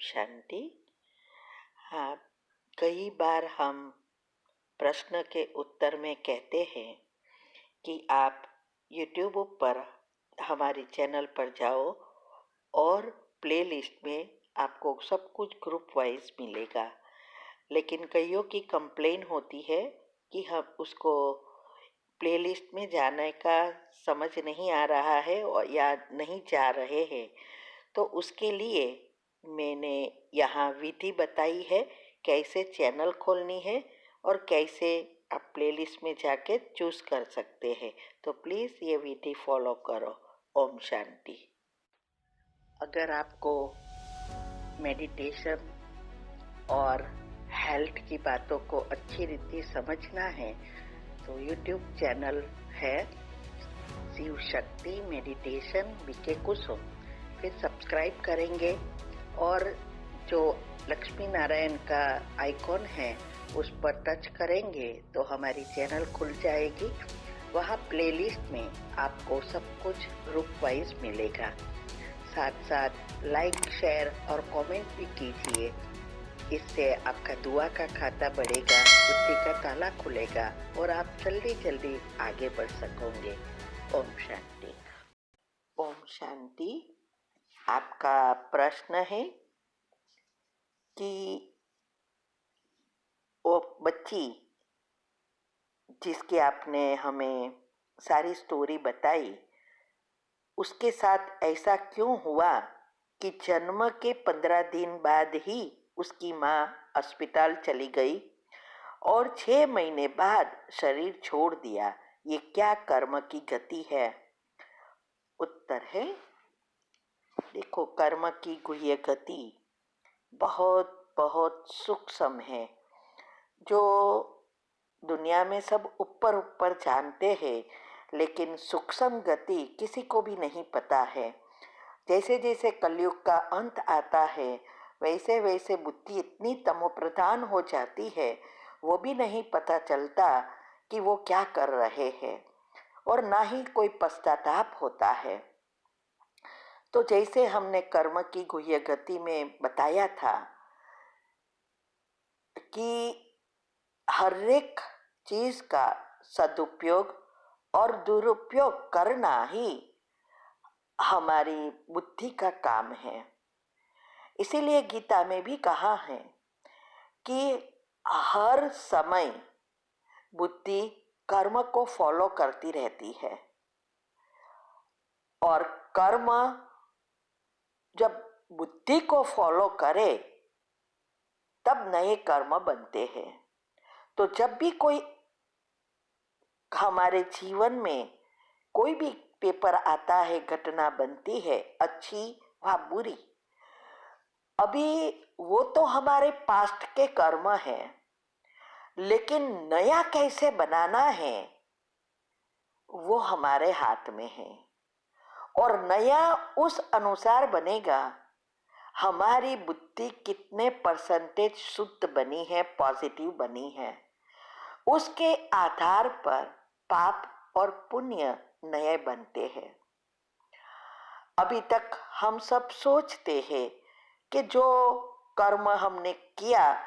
शांति। हाँ, कई बार हम प्रश्न के उत्तर में कहते हैं कि आप YouTube पर हमारे चैनल पर जाओ और प्लेलिस्ट में आपको सब कुछ ग्रुप वाइज मिलेगा। लेकिन कईयों की कंप्लेन होती है कि हम उसको प्लेलिस्ट में जाने का समझ नहीं आ रहा है और या नहीं जा रहे हैं। तो उसके लिए मैंने यहाँ विधि बताई है कैसे चैनल खोलनी है और कैसे आप प्लेलिस्ट में जाके चूज़ कर सकते हैं। तो प्लीज़ ये विधि फॉलो करो। ओम शांति। अगर आपको मेडिटेशन और हेल्थ की बातों को अच्छी रीति समझना है तो YouTube चैनल है शिव शक्ति मेडिटेशन बीके कुसुम। फिर सब्सक्राइब करेंगे और जो लक्ष्मी नारायण का आइकॉन है उस पर टच करेंगे तो हमारी चैनल खुल जाएगी। वहाँ प्लेलिस्ट में आपको सब कुछ ग्रुप वाइज मिलेगा। साथ साथ लाइक शेयर और कमेंट भी कीजिए। इससे आपका दुआ का खाता बढ़ेगा, बुद्धि का ताला खुलेगा और आप जल्दी जल्दी आगे बढ़ सकोगे। ओम शांति। ओम शांति। आपका प्रश्न है कि वो बच्ची जिसकी आपने हमें सारी स्टोरी बताई उसके साथ ऐसा क्यों हुआ कि जन्म के 15 दिन बाद ही उसकी माँ अस्पताल चली गई और 6 महीने बाद शरीर छोड़ दिया। ये क्या कर्म की गति है? उत्तर है, देखो, कर्म की गुह्य गति बहुत बहुत सूक्ष्म है जो दुनिया में सब ऊपर ऊपर जानते हैं, लेकिन सूक्ष्म गति किसी को भी नहीं पता है। जैसे जैसे कलयुग का अंत आता है वैसे वैसे बुद्धि इतनी तमोप्रधान हो जाती है वो भी नहीं पता चलता कि वो क्या कर रहे हैं और ना ही कोई पश्चाताप होता है। तो जैसे हमने कर्म की गुह्य गति में बताया था कि हर एक चीज का सदुपयोग और दुरुपयोग करना ही हमारी बुद्धि का काम है। इसीलिए गीता में भी कहा है कि हर समय बुद्धि कर्म को फॉलो करती रहती है और कर्म जब बुद्धि को फॉलो करे तब नए कर्म बनते हैं। तो जब भी कोई हमारे जीवन में कोई भी पेपर आता है, घटना बनती है, अच्छी व बुरी, अभी वो तो हमारे पास्ट के कर्म है, लेकिन नया कैसे बनाना है वो हमारे हाथ में है और नया उस अनुसार बनेगा हमारी बुद्धि कितने परसेंटेज शुद्ध बनी है, पॉजिटिव बनी है, उसके आधार पर पाप और पुण्य नए बनते हैं। अभी तक हम सब सोचते हैं कि जो कर्म हमने किया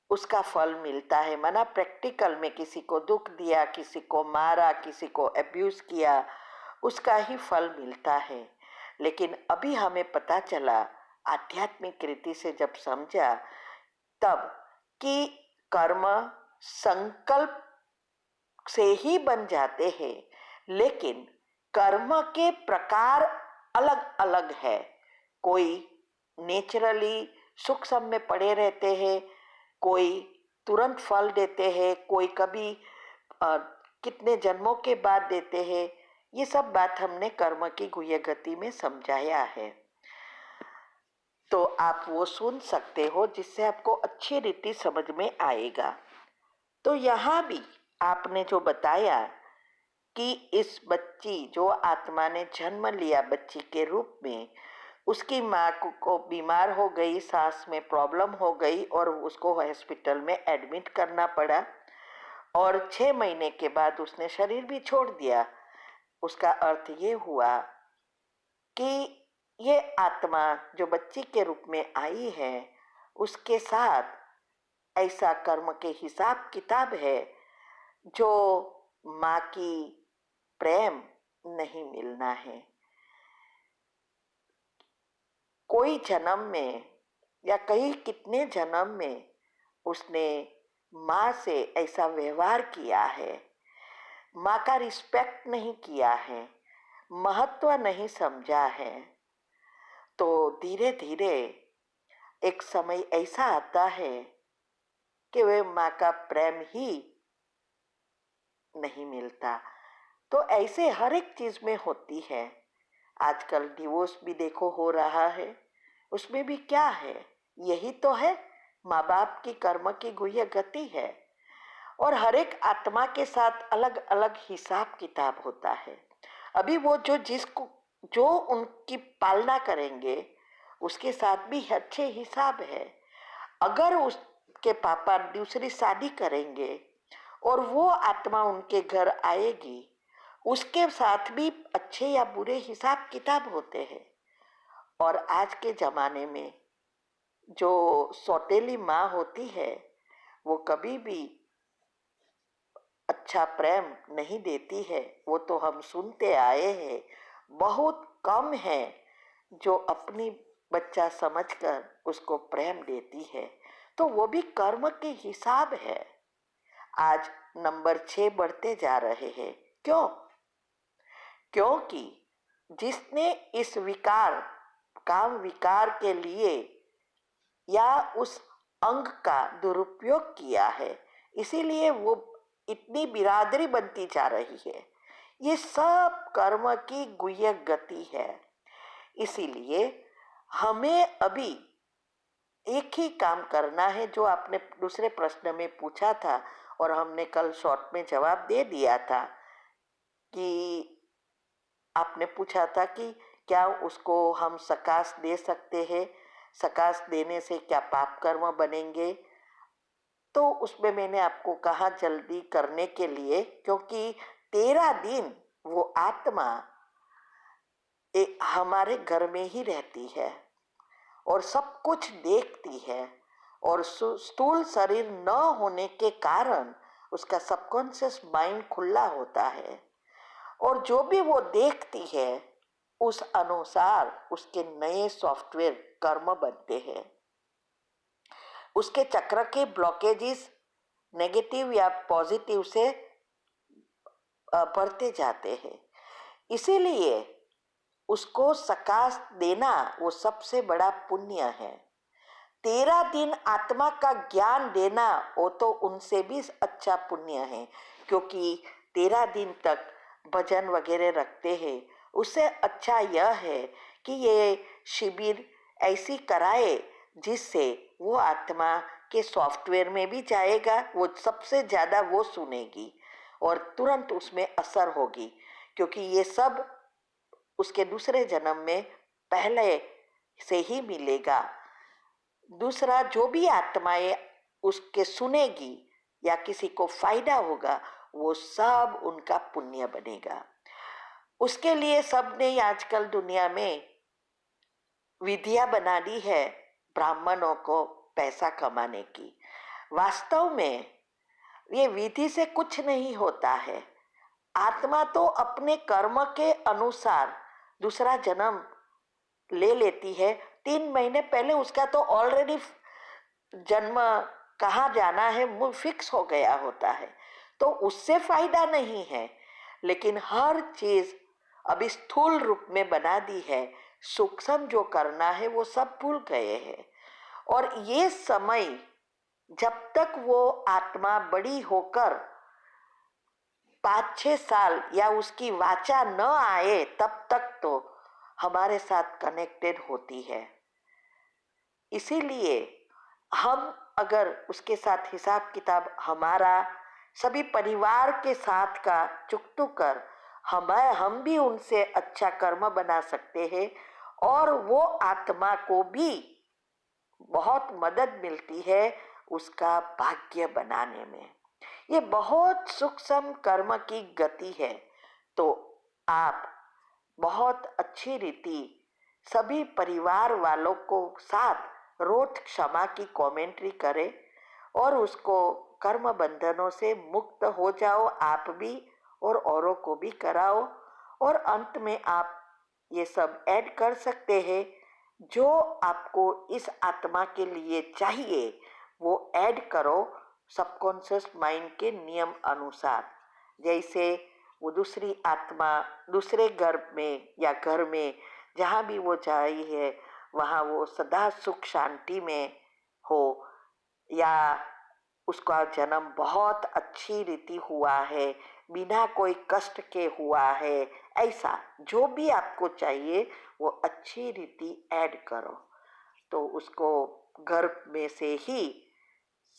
उसका फल मिलता है, माना प्रैक्टिकल में किसी को दुख दिया, किसी को मारा, किसी को अब्यूज किया, उसका ही फल मिलता है। लेकिन अभी हमें पता चला आध्यात्मिक रीति से जब समझा तब कि कर्म संकल्प से ही बन जाते हैं, लेकिन कर्म के प्रकार अलग अलग है। कोई नेचुरली सूक्ष्म में पड़े रहते हैं, कोई तुरंत फल देते हैं, कोई कभी कितने जन्मों के बाद देते हैं। ये सब बात हमने कर्म की गुह्य गति में समझाया है, तो आप वो सुन सकते हो जिससे आपको अच्छी रीति समझ में आएगा। तो यहाँ भी आपने जो बताया कि इस बच्ची जो आत्मा ने जन्म लिया बच्ची के रूप में, उसकी माँ को बीमार हो गई, सांस में प्रॉब्लम हो गई और उसको हॉस्पिटल में एडमिट करना पड़ा और 6 महीने के बाद उसने शरीर भी छोड़ दिया। उसका अर्थ ये हुआ कि ये आत्मा जो बच्ची के रूप में आई है, उसके साथ ऐसा कर्म के हिसाब किताब है जो माँ की प्रेम नहीं मिलना है। कोई जन्म में या कई कितने जन्म में उसने माँ से ऐसा व्यवहार किया है, माँ का रिस्पेक्ट नहीं किया है, महत्व नहीं समझा है, तो धीरे धीरे एक समय ऐसा आता है कि वे माँ का प्रेम ही नहीं मिलता। तो ऐसे हर एक चीज में होती है। आजकल डिवोर्स भी देखो हो रहा है, उसमें भी क्या है, यही तो है, माँ बाप की कर्म की गुह्य गति है। और हर एक आत्मा के साथ अलग अलग हिसाब किताब होता है। अभी वो जो उनकी पालना करेंगे उसके साथ भी अच्छे हिसाब है। अगर उसके पापा दूसरी शादी करेंगे और वो आत्मा उनके घर आएगी, उसके साथ भी अच्छे या बुरे हिसाब किताब होते हैं। और आज के जमाने में जो सौतेली माँ होती है, वो कभी भी अच्छा प्रेम नहीं देती है। वो तो हम सुनते आए हैं, बहुत कम है जो अपनी बच्चा समझकर उसको प्रेम देती है। तो वो भी कर्म के हिसाब है। आज नंबर 6 बढ़ते जा रहे हैं। क्यों? क्योंकि जिसने इस विकार, काम विकार के लिए या उस अंग का दुरुपयोग किया है, इसीलिए वो इतनी बिरादरी बनती जा रही है। ये सब कर्म की गुह्य गति है। इसीलिए हमें अभी एक ही काम करना है जो आपने दूसरे प्रश्न में पूछा था और हमने कल शॉर्ट में जवाब दे दिया था कि आपने पूछा था कि क्या उसको हम सकाश दे सकते हैं, सकाश देने से क्या पाप कर्म बनेंगे। तो उसमें मैंने आपको कहा जल्दी करने के लिए, क्योंकि 13 दिन वो आत्मा हमारे घर में ही रहती है और सब कुछ देखती है। और स्थूल शरीर न होने के कारण उसका सबकॉन्शियस माइंड खुला होता है और जो भी वो देखती है उस अनुसार उसके नए सॉफ्टवेयर कर्म बनते हैं। उसके चक्र के ब्लॉकेजेस नेगेटिव या पॉजिटिव से बढ़ते जाते हैं। इसीलिए उसको सकाश देना वो सबसे बड़ा पुण्य है। 13 दिन आत्मा का ज्ञान देना वो तो उनसे भी अच्छा पुण्य है, क्योंकि 13 दिन तक भजन वगैरह रखते हैं। उससे अच्छा यह है कि ये शिविर ऐसी कराए जिससे वो आत्मा के सॉफ्टवेयर में भी जाएगा, वो सबसे ज़्यादा वो सुनेगी और तुरंत उसमें असर होगी, क्योंकि ये सब उसके दूसरे जन्म में पहले से ही मिलेगा। दूसरा, जो भी आत्माएं उसके सुनेगी या किसी को फायदा होगा, वो सब उनका पुण्य बनेगा। उसके लिए सबने आजकल दुनिया में विधियां बना दी है ब्राह्मणों को पैसा कमाने की। वास्तव में ये विधि से कुछ नहीं होता है। आत्मा तो अपने कर्म के अनुसार दूसरा जन्म ले लेती है। 3 महीने पहले उसका तो ऑलरेडी जन्म कहाँ जाना है वो फिक्स हो गया होता है, तो उससे फायदा नहीं है। लेकिन हर चीज अभी स्थूल रूप में बना दी है, सूक्ष्म जो करना है वो सब भूल गए हैं। और ये समय जब तक वो आत्मा बड़ी होकर 5-6 साल या उसकी वाचा न आए तब तक तो हमारे साथ कनेक्टेड होती है। इसीलिए हम अगर उसके साथ हिसाब किताब हमारा सभी परिवार के साथ का चुकतू कर हम भी उनसे अच्छा कर्म बना सकते हैं और वो आत्मा को भी बहुत मदद मिलती है उसका भाग्य बनाने में। ये बहुत सूक्ष्म कर्म की गति है। तो आप बहुत अच्छी रीति सभी परिवार वालों को साथ रोज क्षमा की कमेंट्री करें और उसको कर्म बंधनों से मुक्त हो जाओ आप भी, और औरों को भी कराओ। और अंत में आप ये सब ऐड कर सकते हैं जो आपको इस आत्मा के लिए चाहिए, वो ऐड करो सबकॉन्शियस माइंड के नियम अनुसार। जैसे वो दूसरी आत्मा दूसरे घर में या घर में जहाँ भी वो जा रही है वहाँ वो सदा सुख शांति में हो, या उसका जन्म बहुत अच्छी रीति हुआ है, बिना कोई कष्ट के हुआ है, ऐसा जो भी आपको चाहिए वो अच्छी रीति ऐड करो। तो उसको घर में से ही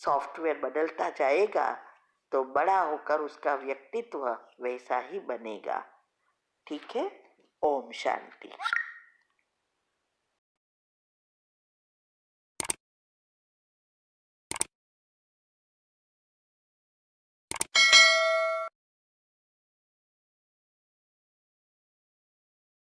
सॉफ्टवेयर बदलता जाएगा, तो बड़ा होकर उसका व्यक्तित्व वैसा ही बनेगा। ठीक है। ओम शांति।